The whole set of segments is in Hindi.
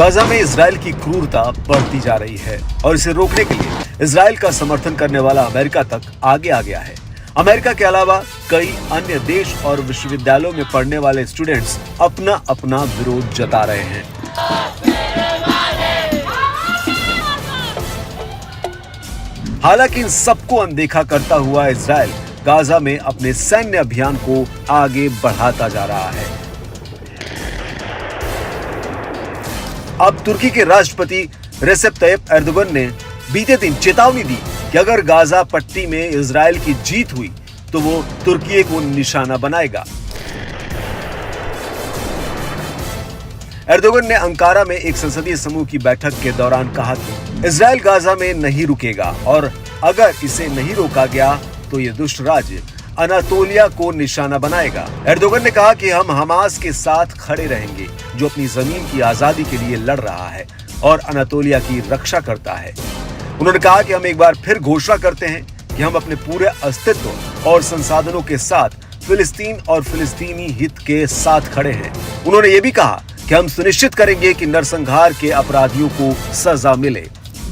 गाजा में इजराइल की क्रूरता बढ़ती जा रही है और इसे रोकने के लिए इजराइल का समर्थन करने वाला अमेरिका तक आगे आ गया है। अमेरिका के अलावा कई अन्य देश और विश्वविद्यालयों में पढ़ने वाले स्टूडेंट्स अपना अपना विरोध जता रहे हैं। हालांकि इन सबको अनदेखा करता हुआ इजराइल गाजा में अपने सैन्य अभियान को आगे बढ़ाता जा रहा है। अब तुर्की के राष्ट्रपति रेसेप तैयप एर्दोगन ने बीते दिन चेतावनी दी कि अगर गाजा पट्टी में इजराइल की जीत हुई तो वो तुर्की को निशाना बनाएगा। एर्दोगन ने अंकारा में एक संसदीय समूह की बैठक के दौरान कहा कि इजराइल गाजा में नहीं रुकेगा और अगर इसे नहीं रोका गया तो ये दुष्ट राज्य अनातोलिया को निशाना बनाएगा। एर्दोगन ने कहा कि हम हमास के साथ खड़े रहेंगे जो अपनी जमीन की आजादी के लिए लड़ रहा है और अनातोलिया की रक्षा करता है। उन्होंने कहा कि हम एक बार फिर घोषणा करते हैं कि हम अपने पूरे अस्तित्व और संसाधनों के साथ फिलिस्तीन और फिलिस्तीनी हित के साथ खड़े हैं। उन्होंने ये भी कहा कि हम सुनिश्चित करेंगे कि नरसंहार के अपराधियों को सजा मिले।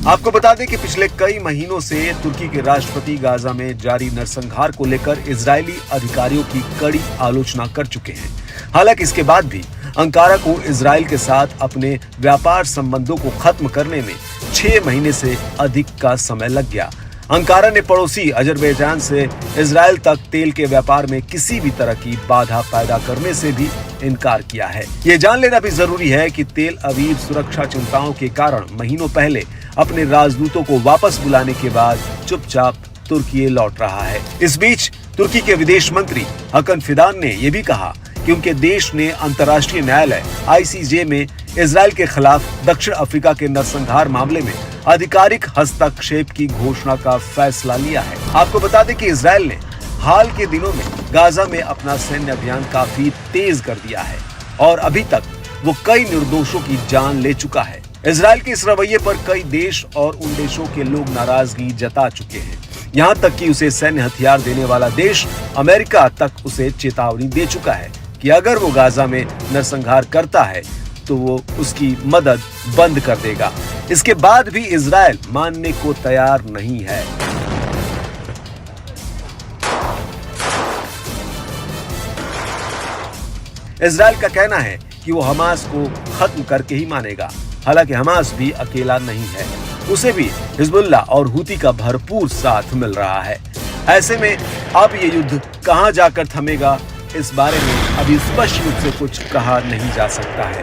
आपको बता दें कि पिछले कई महीनों से तुर्की के राष्ट्रपति गाजा में जारी नरसंहार को लेकर इजरायली अधिकारियों की कड़ी आलोचना कर चुके हैं। हालांकि इसके बाद भी अंकारा को इजराइल के साथ अपने व्यापार संबंधों को खत्म करने में 6 महीने से अधिक का समय लग गया। अंकारा ने पड़ोसी अजरबैजान से इजराइल तक तेल के व्यापार में किसी भी तरह की बाधा पैदा करने से भी इनकार किया है। ये जान लेना भी जरूरी है कि तेल अवीव सुरक्षा चिंताओं के कारण महीनों पहले अपने राजदूतों को वापस बुलाने के बाद चुपचाप तुर्की लौट रहा है। इस बीच तुर्की के विदेश मंत्री हकन फिदान ने यह भी कहा कि उनके देश ने अंतर्राष्ट्रीय न्यायालय ICJ में इजराइल के खिलाफ दक्षिण अफ्रीका के नरसंहार मामले में आधिकारिक हस्तक्षेप की घोषणा का फैसला लिया है। आपको बता दें कि इजराइल ने हाल के दिनों में गाजा में अपना सैन्य अभियान काफी तेज कर दिया है और अभी तक वो कई निर्दोषों की जान ले चुका है। इजराइल के इस रवैये पर कई देश और उन देशों के लोग नाराजगी जता चुके हैं। यहाँ तक कि उसे सैन्य हथियार देने वाला देश अमेरिका तक उसे चेतावनी दे चुका है कि अगर वो गाजा में नरसंहार करता है तो वो उसकी मदद बंद कर देगा। इसके बाद भी इजराइल मानने को तैयार नहीं है। इजराइल का कहना है कि वो हमास को खत्म करके ही मानेगा। हालांकि हमास भी अकेला नहीं है, उसे भी हिजबुल्लाह और हूती का भरपूर साथ मिल रहा है। ऐसे में अब ये युद्ध कहां जाकर थमेगा, इस बारे में अभी स्पष्ट रूप से कुछ कहा नहीं जा सकता है।